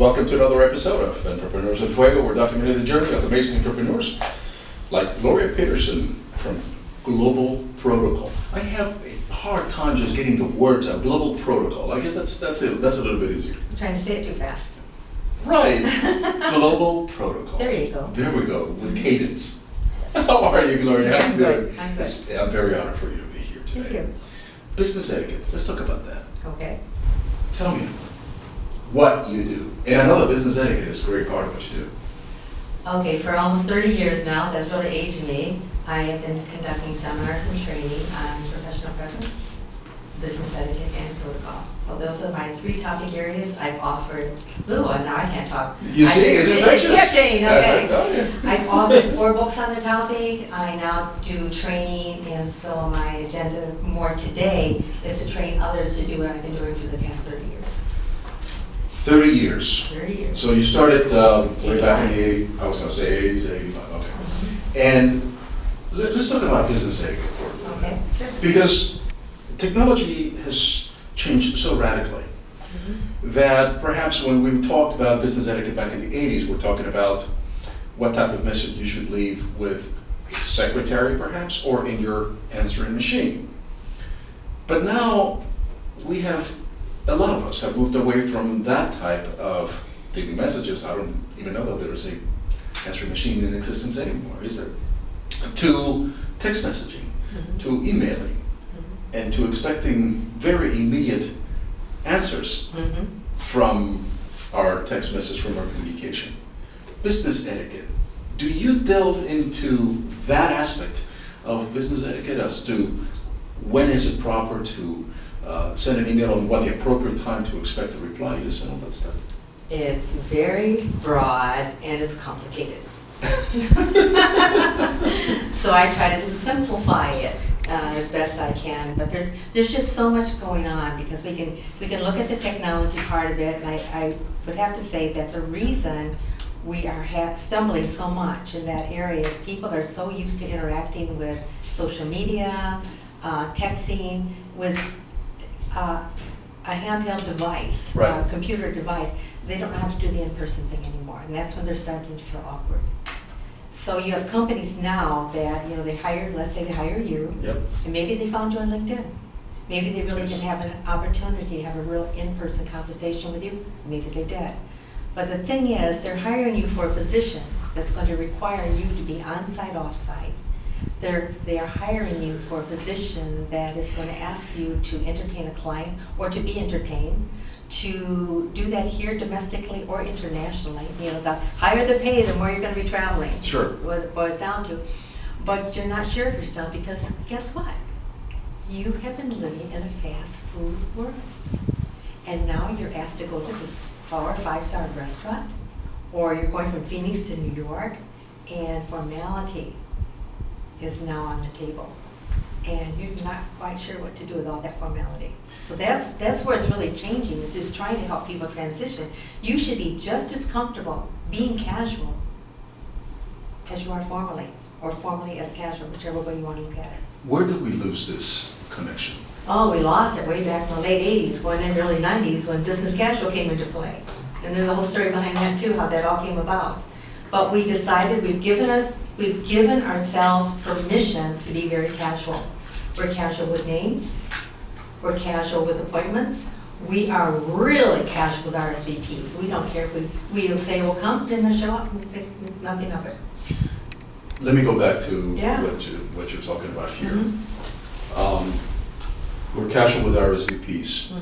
Welcome to another episode of Entrepreneurs at Fuego. We're documenting the journey of amazing entrepreneurs like Gloria Petersen from Global Protocol. I have a hard time just getting the words out. Global Protocol. I guess that's it. That's a little bit easier. I'm trying to say it too fast. Right. Global Protocol. There you go. There we go. With cadence. How are you, Gloria? I'm good. I'm good. I'm very honored for you to be here today. Thank you. Business etiquette. Let's talk about that. Okay. Tell me what you do. And I know that business etiquette is a great part of what you do. Okay, for almost 30 years now, so that's really aged me. I have been conducting seminars and training on professional presence, business etiquette, and protocol. So those are my three topic areas I've offered. Ooh, now I can't talk. You see, it's infectious. Okay. As I tell you. I've authored 4 books on the topic. I now do training, and so my agenda more today is to train others to do what I've been doing for the past 30 years. 30 years. 30 years. So you started way back in the 80s, I was going to say 80s, 85, okay. Mm-hmm. And let's talk about business etiquette for a minute. Okay, sure. Because technology has changed so radically that perhaps when we talked about business etiquette back in the 80s, we're talking about what type of message you should leave with secretary perhaps, or in your answering machine. But now we have, a lot of us have moved away from that type of leaving messages. I don't even know that there is a answering machine in existence anymore, is there? To text messaging, to emailing, and to expecting very immediate answers from our text message, from our communication. Business etiquette. Do you delve into that aspect of business etiquette as to when is it proper to send an email and what the appropriate time to expect a reply is and all that stuff? It's very broad and it's complicated. So I try to simplify it as best I can, but there's just so much going on because we can look at the technology part of it, and I would have to say that the reason we are stumbling so much in that area is people are so used to interacting with social media, texting, with a handheld device, right. A computer device. They don't know how to do the in-person thing anymore, and that's when they're starting to feel awkward. So you have companies now that, they hire, let's say they hire you, Yep. and maybe they found you on LinkedIn. Maybe they really didn't have an opportunity to have a real in-person conversation with you. Maybe they did. But the thing is, they're hiring you for a position that's going to require you to be on-site, off-site. They are hiring you for a position that is going to ask you to entertain a client or to be entertained, to do that here domestically or internationally. The higher the pay, the more you're going to be traveling. Sure. What it boils down to. But you're not sure of yourself because guess what? You have been living in a fast food world. And now you're asked to go to this 4 or 5-star restaurant, or you're going from Phoenix to New York, and formality is now on the table. And you're not quite sure what to do with all that formality. So that's where it's really changing, is just trying to help people transition. You should be just as comfortable being casual as you are formally, or formally as casual, whichever way you want to look at it. Where did we lose this connection? Oh, we lost it way back in the late 80s, going into early 90s, when business casual came into play. And there's a whole story behind that too, how that all came about. But we decided we've given ourselves permission to be very casual. We're casual with names. We're casual with appointments. We are really casual with RSVPs. We don't care if we'll say, well, come, and show up, and nothing of it. Let me go back to Yeah. what you're talking about here. We're casual with RSVPs.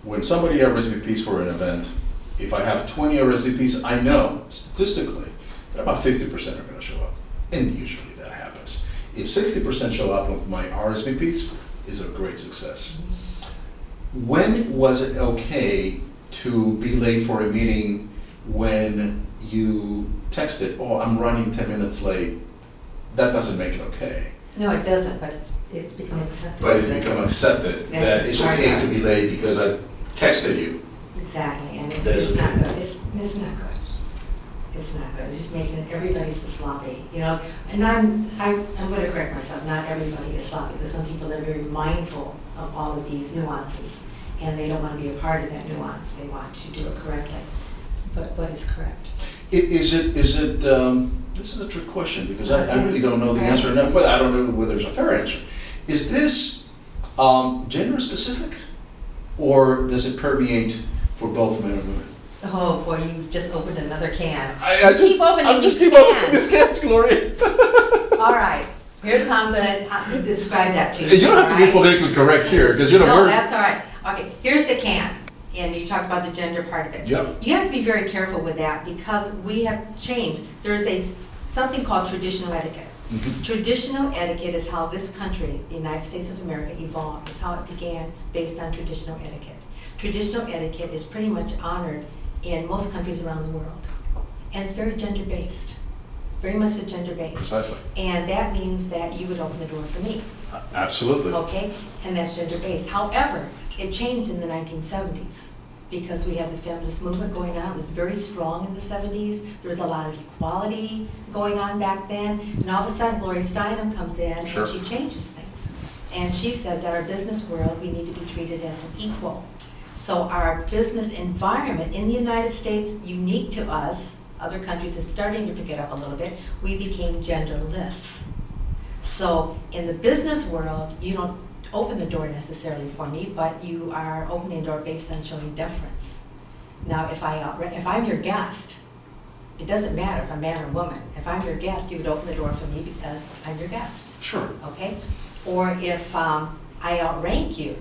When somebody RSVPs for an event, if I have 20 RSVPs, I know statistically that about 50% are going to show up. And usually that happens. If 60% show up with my RSVPs, is a great success. When was it okay to be late for a meeting when you texted, oh, I'm running 10 minutes late? That doesn't make it okay. No, it doesn't, but it's become accepted. But it's become accepted that it's okay to be late because I texted you. Exactly, and it's not good. It's not good. It's not good. It's just making everybody so sloppy, And I'm going to correct myself. Not everybody is sloppy. There's some people that are very mindful of all of these nuances, and they don't want to be a part of that nuance. They want to do it correctly. what is correct. Is it, this is a trick question, because I really don't know the answer, and I don't know whether there's a fair answer. Is this gender specific, or does it permeate for both men and women? Oh, boy, you just opened another can. I just keep opening these cans, Gloria. All right, here's how I'm gonna describe that to you. You don't have to be politically correct here, because you know No, we're... that's all right. Okay, here's the can, and you talked about the gender part of it. Yep. You have to be very careful with that, because we have changed. There's something called traditional etiquette. Mhm. Traditional etiquette is how this country, the United States of America, evolved. It's how it began, based on traditional etiquette. Traditional etiquette is pretty much honored in most countries around the world. And it's very gender-based, very much gender-based. Precisely. And that means that you would open the door for me, Absolutely. okay? And that's gender-based. However, it changed in the 1970s because we had the feminist movement going on. It was very strong in the 70s. There was a lot of equality going on back then. And all of a sudden, Gloria Steinem comes in Sure. and she changes things. And she said that our business world, we need to be treated as an equal. So our business environment in the United States, unique to us, other countries are starting to pick it up a little bit, we became genderless. So in the business world, you don't open the door necessarily for me, but you are opening the door based on showing deference. Now, if I'm your guest, it doesn't matter if I'm man or woman. If I'm your guest, you would open the door for me because I'm your guest, Sure. okay? Or if I outrank you,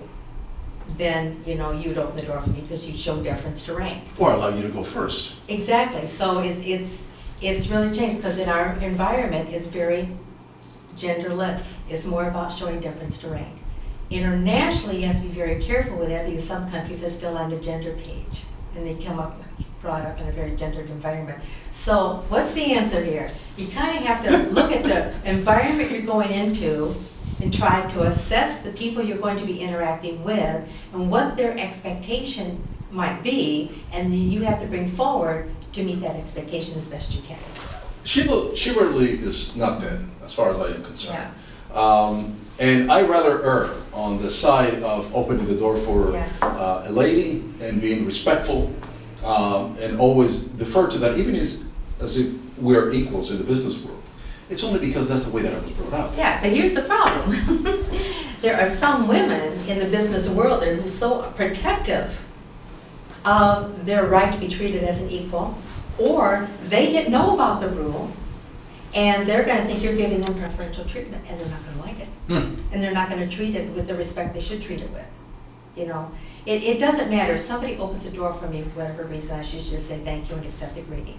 then, you would open the door for me because you show deference to rank. Or allow you to go first. Exactly, so it's really changed because in our environment, it's very genderless. It's more about showing deference to rank. Internationally, you have to be very careful with that because some countries are still on the gender page and they brought up in a very gendered environment. So what's the answer here? You kind of have to look at the environment you're going into and try to assess the people you're going to be interacting with and what their expectation might be, and then you have to bring forward to meet that expectation as best you can. Chivalry is not dead, as far as I am concerned. And I rather err on the side of opening the door for a lady and being respectful and always defer to that, even as if we're equals in the business world. It's only because that's the way that I was brought up. Yeah, but here's the problem. There are some women in the business world that are so protective of their right to be treated as an equal, or they didn't know about the rule, and they're going to think you're giving them preferential treatment, and they're not going to like it. And they're not going to treat it with the respect they should treat it with. It doesn't matter. If somebody opens the door for me for whatever reason, I should just say thank you and accept the greeting,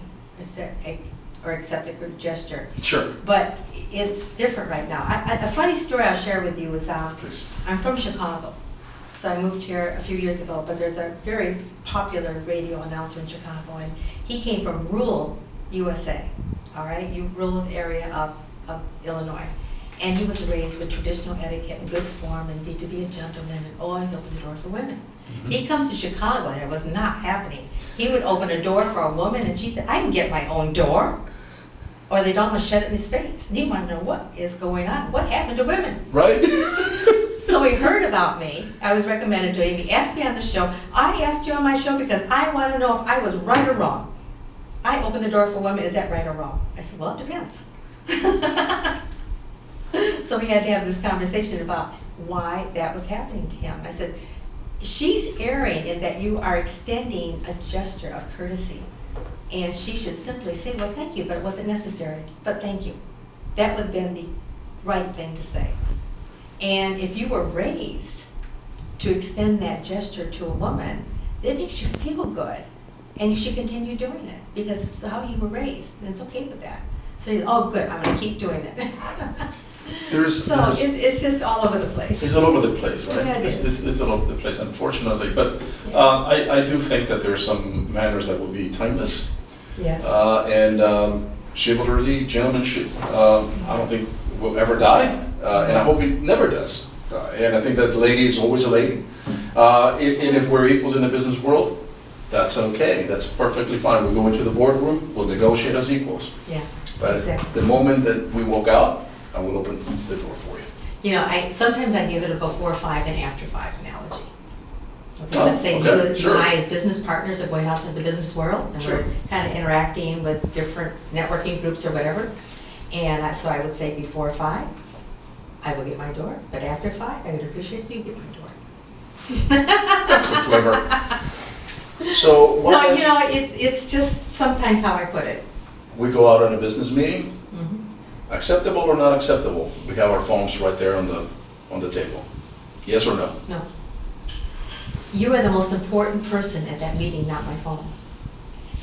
or accept a good gesture. Sure. But it's different right now. A funny story I'll share with you is Please. I'm from Chicago. So I moved here a few years ago, but there's a very popular radio announcer in Chicago, and he came from rural USA, all right, rural area of Illinois. And he was raised with traditional etiquette and good form and to be a gentleman and always open the door for women. Mm-hmm. He comes to Chicago and it was not happening. He would open a door for a woman and she said, I can get my own door. Or they'd almost shut it in his face. And he wanted to know what is going on. What happened to women? Right? So he heard about me. I was recommended to him. He asked me on the show. I asked you on my show because I want to know if I was right or wrong. I opened the door for women. Is that right or wrong? I said, well, it depends. So we had to have this conversation about why that was happening to him. I said, she's erring in that you are extending a gesture of courtesy. And she should simply say, well, thank you, but it wasn't necessary, but thank you. That would have been the right thing to say. And if you were raised to extend that gesture to a woman, it makes you feel good. And you should continue doing it because it's how you were raised, and it's okay with that. So, oh, good, I'm going to keep doing it. It's just all over the place. It's all over the place, right? Yeah, it is. It's all over the place, unfortunately. But I do think that there are some manners that will be timeless. Yes. And chivalry, gentlemanship, I don't think will ever die. And I hope it never does. And I think that the lady is always a lady. And if we're equals in the business world, that's okay. That's perfectly fine. We go into the boardroom, we'll negotiate as equals. Yeah. But exactly. the moment that we walk out, I will open the door for you. Sometimes I give it a before 5 and after 5 analogy. Okay, let's say okay, you sure. and I as business partners are going out into the business world, and Sure. we're kind of interacting with different networking groups or whatever. And so I would say before 5, I will get my door, but after 5, I would appreciate if you get my door. That's so clever. So what No, is, you know, it's just sometimes how I put it. we go out on a business meeting, Mhm. acceptable or not acceptable? We have our phones right there on the table. Yes or no? No. You are the most important person at that meeting, not my phone.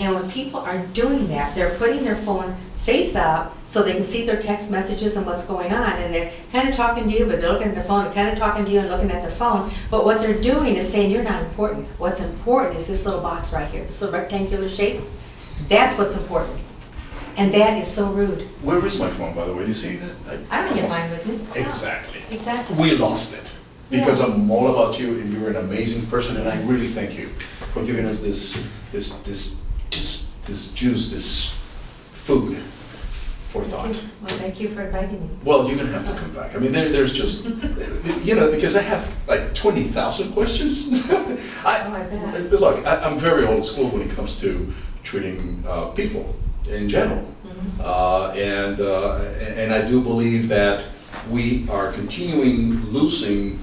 And when people are doing that, they're putting their phone face up so they can see their text messages and what's going on, and they're kind of talking to you, but they're looking at their phone, they're kind of talking to you and looking at their phone, but what they're doing is saying you're not important. What's important is this little box right here, this little rectangular shape. That's what's important. And that is so rude. Where is my phone, by the way? Do you see that? I don't get mine with me. Exactly. Exactly. We lost it. Because Yeah. I'm all about you and you're an amazing person and I really thank you for giving us this juice, this food for thought. Well, thank you for inviting me. Well, you're gonna have to come back. I mean, there's just, you know, because I have like 20,000 questions. I bet. Look, I'm very old school when it comes to treating people in general. And I do believe that we are continuing losing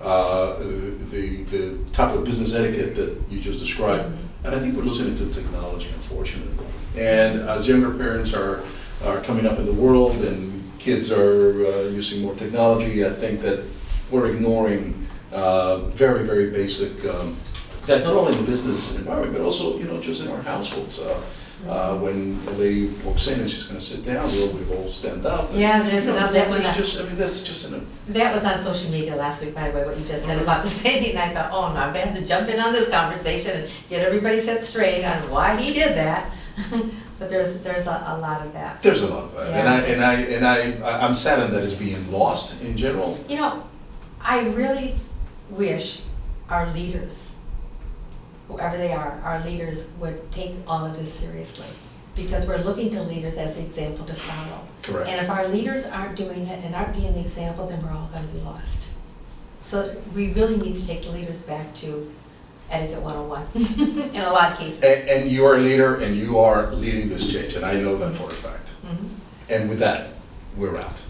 the type of business etiquette that you just described. And I think we're losing it to technology, unfortunately. And as younger parents are coming up in the world and kids are using more technology, I think that we're ignoring very, very basic, that's not only in the business environment, but also, you know, just in our households. When a lady walks in and she's gonna sit down, we all stand up. Yeah, there's another, that was, That's just that was on social media last week, by the way, what you just said about the same, and I thought, oh no, I'm gonna have to jump in on this conversation and get everybody set straight on why he did that. But there's a lot of that. There's a lot of that, Yeah. I'm saddened that it's being lost in general. You know, I really wish our leaders, whoever they are, our leaders would take all of this seriously. Because we're looking to leaders as the example to follow. Correct. And if our leaders aren't doing it and aren't being the example, then we're all gonna be lost. So we really need to take the leaders back to Etiquette 101 in a lot of cases. And you are a leader and you are leading this change, and I know that for a fact. Mhm. And with that, we're out.